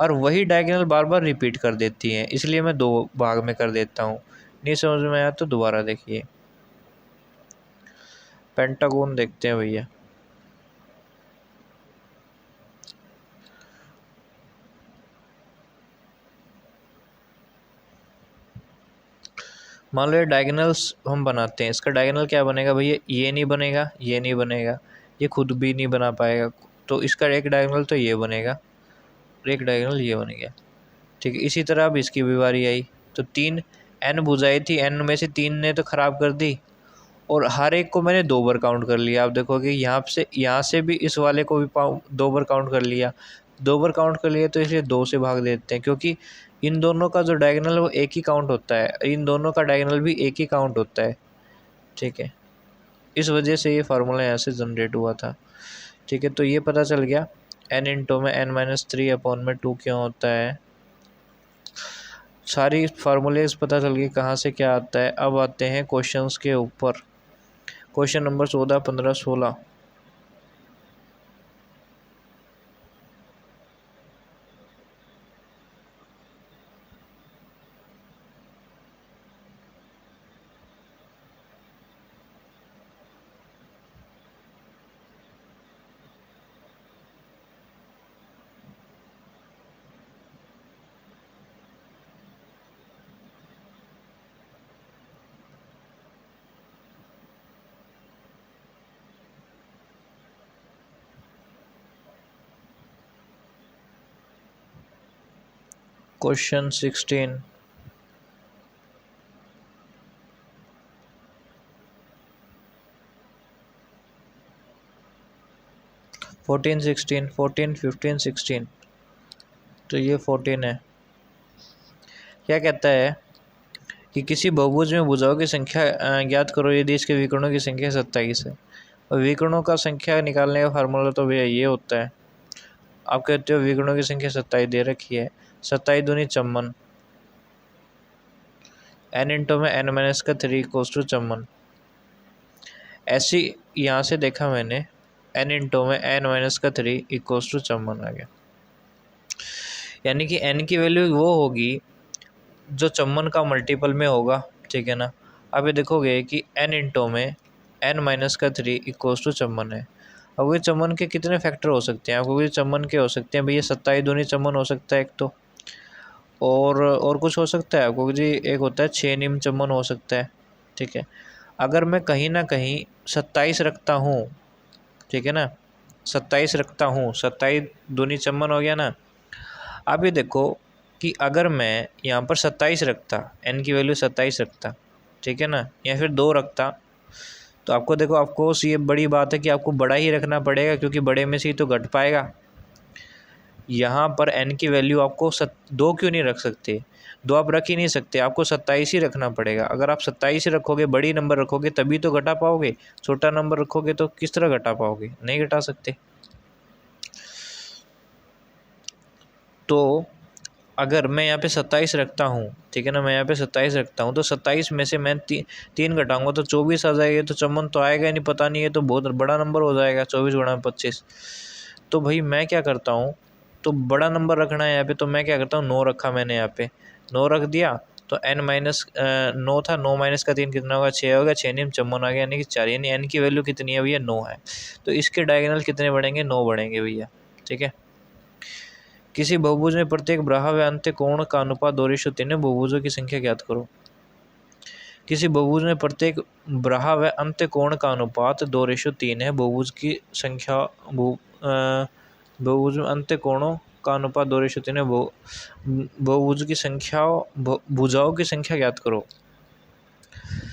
और वही डायगोनल बार बार रिपीट कर देती हैं, इसलिए मैं 2 भाग में कर देता हूँ। नहीं समझ में आया तो दोबारा देखिए। पेंटागोन देखते हैं भैया। मान लो ये डायगोनल्स हम बनाते हैं, इसका डायगोनल क्या बनेगा भैया, ये नहीं बनेगा, ये नहीं बनेगा, ये खुद भी नहीं बना पाएगा, तो इसका एक डायगोनल तो ये बनेगा, एक डायगोनल ये बन गया। ठीक है, इसी तरह अब इसकी भी बारी आई, तो 3 n भुजाएं थी, n में से 3 ने तो ख़राब कर दी, और हर एक को मैंने 2 बार काउंट कर लिया। आप देखोगे यहाँ से भी इस वाले को भी 2 बार काउंट कर लिया, 2 बार काउंट कर लिया, तो इसलिए 2 से भाग देते हैं, क्योंकि इन दोनों का जो डायगोनल है वो एक ही काउंट होता है, इन दोनों का डायगोनल भी एक ही काउंट होता है। ठीक है, इस वजह से ये फार्मूला यहाँ से जनरेट हुआ था। ठीक है, तो ये पता चल गया n इंटू में n-3/2 क्यों होता है। सारी फार्मूलेज पता चल गई कहाँ से क्या आता है। अब आते हैं क्वेश्चंस के ऊपर। Question number 14, 15, 16। क्वेश्चन 16। फोर्टीन 16, 14, 15, 16, तो ये 14 है। क्या कहता है कि किसी बहुभुज में भुजाओं की संख्या ज्ञात करो यदि इसके विकर्णों की संख्या 27 है। और विकर्णों का संख्या निकालने का फार्मूला तो भैया ये होता है, आप कहते हो विकर्णों की संख्या 27 दे रखी है, 27 दूनी 54, n इंटू में n-3 इक्वल्स टू 54। ऐसी यहाँ से देखा मैंने, n इंटू में n-3 इक्वल्स टू 54 आ गया, यानी कि n की वैल्यू वो होगी जो 54 का मल्टीपल में होगा, ठीक है ना। अब ये देखोगे कि n इंटो में n माइनस का 3 इक्वल्स टू 54 है। अब ये 54 के कितने फैक्टर हो सकते हैं आपको? ये 54 के हो सकते हैं भैया 27 दूनी 54 हो सकता है एक तो, और कुछ हो सकता है आपको जी? एक होता है 6 निम 54 हो सकता है, ठीक है। अगर मैं कहीं ना कहीं 27 रखता हूँ, ठीक है ना, 27 रखता हूँ, 27 दूनी 54 हो गया ना। अब ये देखो कि अगर मैं यहाँ पर 27 रखता, n की वैल्यू 27 रखता, ठीक है ना, या फिर 2 रखता, तो आपको देखो, आपको ये बड़ी बात है कि आपको बड़ा ही रखना पड़ेगा, क्योंकि बड़े में से ही तो घट पाएगा। यहाँ पर n की वैल्यू आपको 2 क्यों नहीं रख सकते? 2 आप रख ही नहीं सकते, आपको 27 ही रखना पड़ेगा। अगर आप 27 ही रखोगे, बड़ी नंबर रखोगे, तभी तो घटा पाओगे। छोटा नंबर रखोगे तो किस तरह घटा पाओगे? नहीं घटा सकते। तो अगर मैं यहाँ पे 27 रखता हूँ, ठीक है ना, मैं यहाँ पे 27 रखता हूँ, तो 27 में से मैं 3 घटाऊँगा तो 24 आ जाएगा। तो 54 तो आएगा नहीं, पता नहीं है, तो बहुत बड़ा नंबर हो जाएगा 24 गुणा 25। तो भाई मैं क्या करता हूँ, तो बड़ा नंबर रखना है यहाँ पे, तो मैं क्या करता हूँ, 9 रखा मैंने यहाँ पे, 9 रख दिया। तो n माइनस 9 था, 9 माइनस का 3 कितना होगा? 6 होगा। 6 निम 54 आ गया, यानी कि 4, यानी n की वैल्यू कितनी है भैया? 9 है। तो इसके डायगोनल कितने बढ़ेंगे? 9 बढ़ेंगे भैया, ठीक है। किसी बहुभुज में प्रत्येक ब्राहा व अंत्य कोण का अनुपात 2:3 है, बहुभुजों की संख्या ज्ञात करो। किसी बहुभुज में प्रत्येक ब्राहा व अंत्य कोण का अनुपात 2:3 है, बहुभुज की संख्या बहुभुज में अंत्य कोणों का अनुपात 2:3 है, बहुभुज की संख्या, भुजाओं की संख्या ज्ञात करो।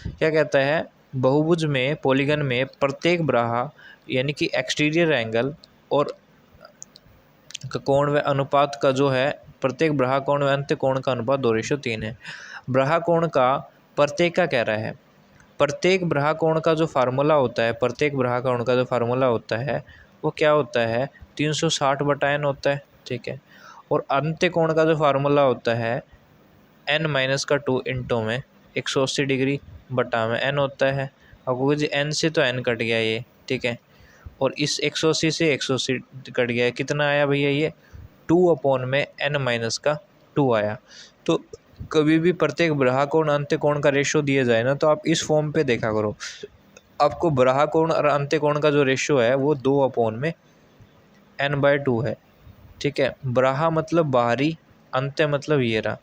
क्या कहता है? बहुभुज में, पॉलीगन में प्रत्येक ब्राहा यानी कि एक्सटीरियर एंगल और कोण व अनुपात का जो है, प्रत्येक ब्राहा कोण व अंत्य कोण का अनुपात 2:3 है। ब्राहा कोण का प्रत्येक का कह रहा है, प्रत्येक ब्राहा कोण का जो फार्मूला होता है, प्रत्येक ब्राहा कोण का जो फार्मूला होता है वो क्या होता है? 360/n होता है, ठीक है। और अंत्य कोण का जो फार्मूला होता है n माइनस का 2 इंटो में 180 डिग्री बटा में n होता है। आपको जी n से तो n कट गया ये, ठीक है, और इस 180 से 180 कट गया है, कितना आया भैया? ये 2/n माइनस का 2 आया। तो कभी भी प्रत्येक ब्राहा कोण अंत्य कोण का रेशियो दिया जाए ना, तो आप इस फॉर्म पे देखा करो। आपको ब्राहा कोण और अंत्य कोण का जो रेशियो है वो 2/n/2 है, ठीक है। ब्राहा मतलब बाहरी, अंत्य मतलब ये रहा,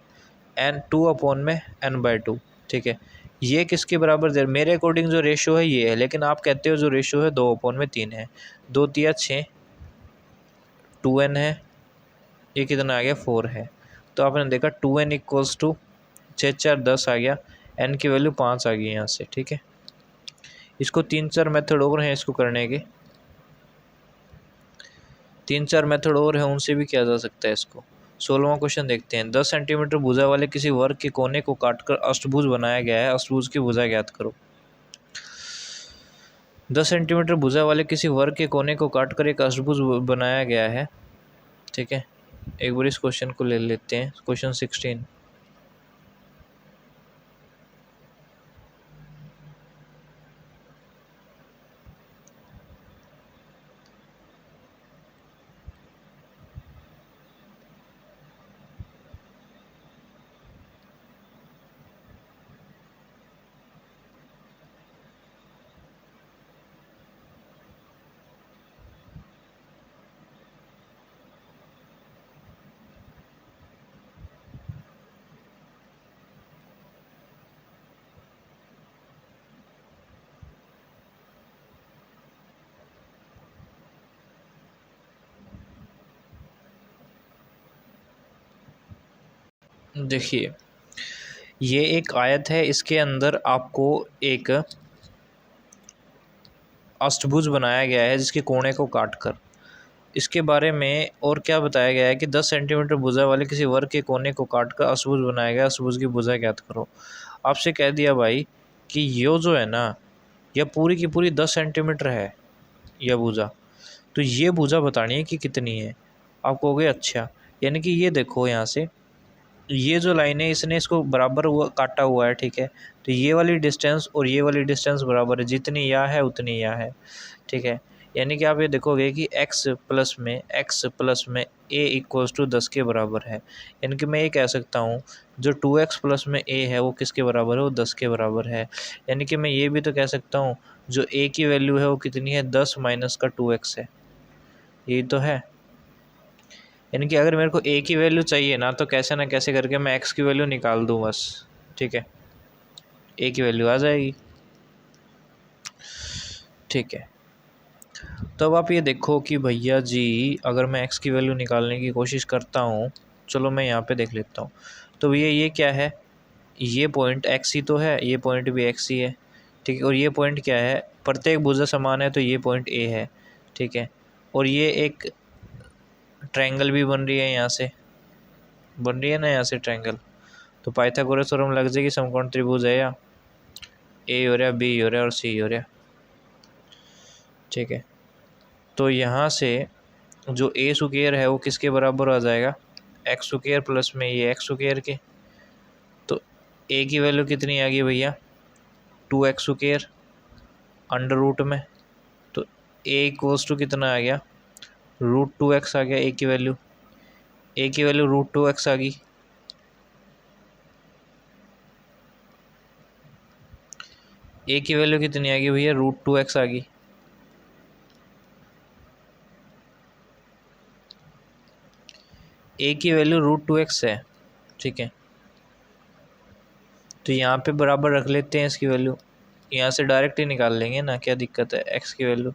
n 2/n/2, ठीक है। ये किसके बराबर दे? मेरे अकॉर्डिंग जो रेशियो है ये है, लेकिन आप कहते हो जो रेशियो है 2/3 है। 2 तिया 6, 2n है, ये कितना आ गया? 4 है। तो आपने देखा 2n इक्वल्स टू 6 4 10 आ गया, n की वैल्यू 5 आ गई यहाँ से, ठीक है। इसको 3-4 मेथड और हैं इसको करने के, 3-4 मेथड और हैं, उनसे भी किया जा सकता है इसको। 16वां क्वेश्चन देखते हैं। 10 सेंटीमीटर भुजा वाले किसी वर्ग के कोने को काटकर अष्टभुज बनाया गया है, अष्टभुज की भुजा ज्ञात करो। 10 सेंटीमीटर भुजा वाले किसी वर्ग के कोने को काटकर एक अष्टभुज बनाया गया है, ठीक है। एक बार इस क्वेश्चन को ले लेते हैं, क्वेश्चन 16। देखिए, ये एक आयत है, इसके अंदर आपको एक अष्टभुज बनाया गया है जिसके कोने को काटकर। इसके बारे में और क्या बताया गया है कि 10 सेंटीमीटर भुजा वाले किसी वर्ग के कोने को काटकर अष्टभुज बनाया गया, अष्टभुज की भुजा ज्ञात करो। आपसे कह दिया भाई कि ये जो है ना, यह पूरी की पूरी 10 सेंटीमीटर है यह भुजा, तो ये भुजा बतानी है कि कितनी है। आप कहोगे अच्छा, यानी कि ये देखो यहाँ से, ये जो लाइन है इसने इसको बराबर हुआ काटा हुआ है, ठीक है। तो ये वाली डिस्टेंस और ये वाली डिस्टेंस बराबर है, जितनी यह है उतनी यह है, ठीक है। यानी कि आप ये देखोगे कि x प्लस में a इक्वल्स टू 10 के बराबर है। यानी कि मैं ये कह सकता हूँ जो 2x प्लस में a है वो किसके बराबर है, वो 10 के बराबर है। यानी कि मैं ये भी तो कह सकता हूँ जो a की वैल्यू है वो कितनी है, 10 माइनस का 2x है, यही तो है। यानी कि अगर मेरे को a की वैल्यू चाहिए ना तो कैसे ना कैसे करके मैं x की वैल्यू निकाल दूँ बस, ठीक है, a की वैल्यू आ जाएगी, ठीक है। तो अब आप ये देखो कि भैया जी अगर मैं x की वैल्यू निकालने की कोशिश करता हूँ, चलो मैं यहाँ पे देख लेता हूँ। तो भैया ये क्या है, ये पॉइंट x ही तो है, ये पॉइंट भी x ही है, ठीक है। और ये पॉइंट क्या है, प्रत्येक भुजा समान है तो ये पॉइंट a है, ठीक है। और ये एक ट्रायंगल भी बन रही है, यहाँ से बन रही है ना, यहाँ से ट्रायंगल। तो पाइथागोरस थ्योरम लग जाएगी, समकोण त्रिभुज है या a हो रहा, b हो रहा और c हो रहा, ठीक है। तो यहाँ से जो a स्क्वायर है वो किसके बराबर आ जाएगा, एक्स स्क्वायर प्लस में ये एक्स स्क्वायर के। तो a की वैल्यू कितनी आ गई भैया, 2x स्क्वायर अंडर रूट में। तो a इक्वल्स टू कितना आ गया, √2x आ गया। a की वैल्यू √2x आ गई। a की वैल्यू कितनी आ गई भैया, √2x आ गई। a की वैल्यू √2x है, ठीक है। तो यहाँ पे बराबर रख लेते हैं इसकी वैल्यू, यहाँ से डायरेक्ट ही निकाल लेंगे ना, क्या दिक्कत है, x की वैल्यू।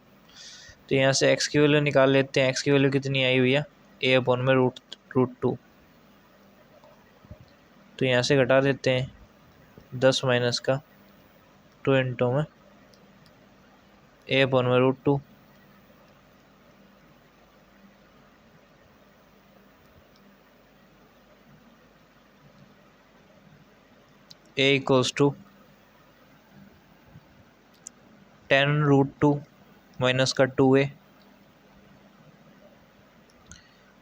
तो यहाँ से x की वैल्यू निकाल लेते हैं। x की वैल्यू कितनी आई भैया, a अपॉन में √2। तो यहाँ से घटा देते हैं, 10 माइनस का 2 इंटू में a अपॉन में √2। a इक्वल्स टू 10√2 माइनस का 2a।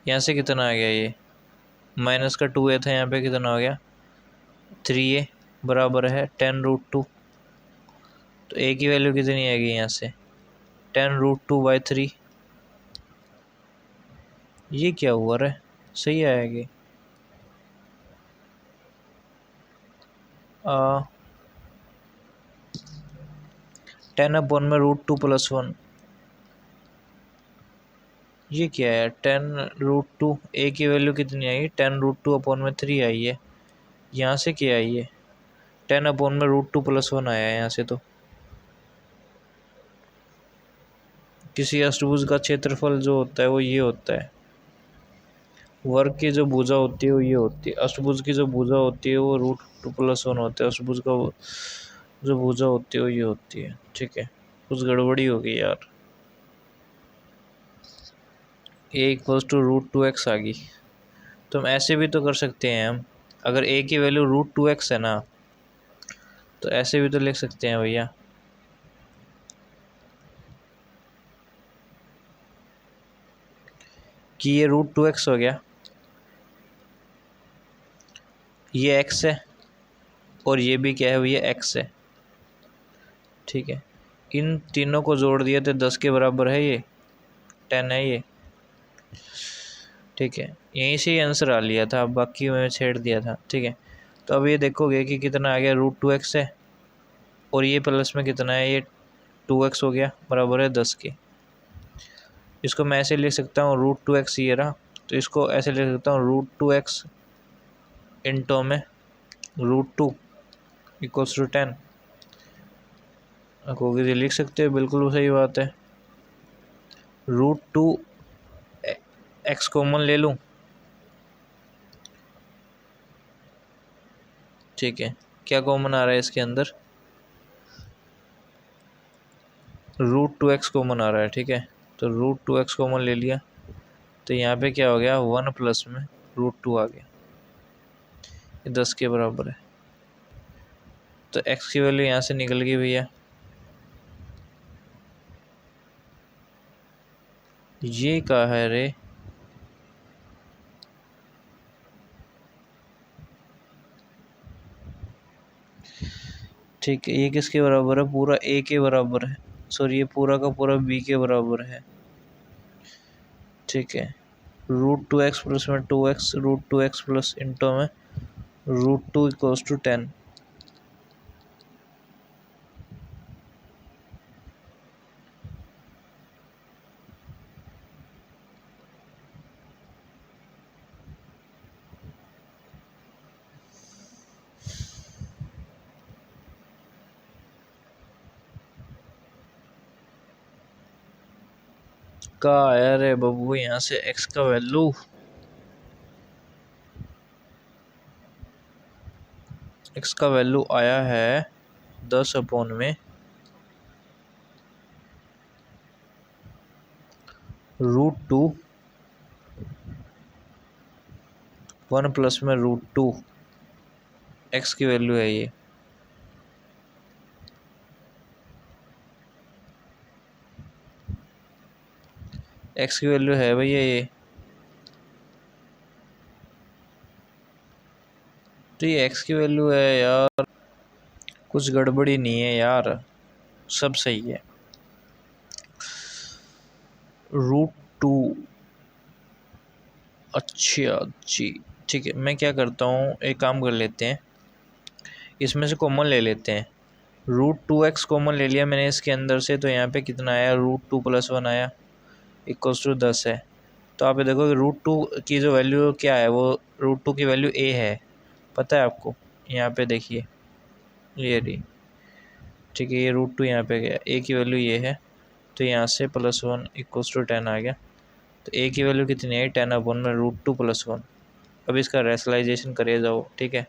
यहाँ से कितना आ गया, ये माइनस का 2a था, यहाँ पे कितना हो गया 3a बराबर है 10√2। तो a की वैल्यू कितनी आएगी यहाँ से, 10√2/3। ये क्या हुआ रे, सही आएगी 10 अपॉन में √2 + 1। ये क्या है, 10√2, a की वैल्यू कितनी आई, 10√2 अपॉन में 3 आई है। यहाँ से क्या आई है, 10 अपॉन में √2 + 1 आया है यहाँ से। तो किसी अष्टभुज का क्षेत्रफल जो होता है वो ये होता है, वर्ग की जो भुजा होती है वो ये होती है, अष्टभुज की जो भुजा होती है वो √2 + 1 होता है, अष्टभुज का जो भुजा होती है वो ये होती है, ठीक है। कुछ गड़बड़ी हो गई यार, a इक्वल्स टू √2x आ गई। तो हम ऐसे भी तो कर सकते हैं, हम अगर a की वैल्यू √2x है ना तो ऐसे भी तो लिख सकते हैं भैया कि ये √2x हो गया, ये x है और ये भी क्या है भैया, x है, ठीक है। इन तीनों को जोड़ दिया तो 10 के बराबर है, ये 10 है ये, ठीक है। यहीं से ही आंसर आ लिया था, अब बाकी मैं छेड़ दिया था, ठीक है। तो अब ये देखोगे कि कितना आ गया, √2x है और ये प्लस में कितना है, ये 2x हो गया, बराबर है 10 के। इसको मैं ऐसे लिख सकता हूँ, √2x ये रहा, तो इसको ऐसे लिख सकता हूँ, √2x इंटू में √2 इक्वल्स टू 10। कोई लिख सकते हो, बिल्कुल सही बात है। √2 x कॉमन ले लूँ, ठीक है। क्या कॉमन आ रहा है इसके अंदर, √2x कॉमन आ रहा है, ठीक है। तो √2x कॉमन ले लिया, तो यहाँ पे क्या हो गया, 1 प्लस में √2 आ गया, ये 10 के बराबर है। तो x की वैल्यू यहाँ से निकल गई भैया, ये क्या है रे, ठीक है। ये किसके बराबर है, पूरा a के बराबर है, सॉरी ये पूरा का पूरा बी के बराबर है, ठीक है। √2x प्लस में 2x, √2x प्लस इंटू में √2 इक्वल्स टू 10। का आया रे बबू यहाँ से x का वैल्यू, x का वैल्यू आया है 10 में √2, 1 प्लस में √2, x की वैल्यू है ये। x की वैल्यू है भैया ये, तो ये x की वैल्यू है यार, कुछ गड़बड़ी नहीं है यार, सब सही है। √2, अच्छा जी, ठीक है। मैं क्या करता हूँ, एक काम कर लेते हैं, इसमें से कॉमन ले लेते हैं। √2x कॉमन ले लिया मैंने इसके अंदर से, तो यहाँ पे कितना आया, √2 + 1 आया, इक्वल्स टू 10 है। तो आप ये देखो कि √2 की जो वैल्यू क्या है, वो √2 की वैल्यू a है, पता है आपको। यहाँ पे देखिए ये रही, ठीक है, ये √2 यहाँ पे गया, a की वैल्यू ये है, तो यहाँ से +1 इक्वल्स टू 10 आ गया। तो a की वैल्यू कितनी है, 10/√2 + 1। अब इसका रेशनलाइजेशन करे जाओ, ठीक है।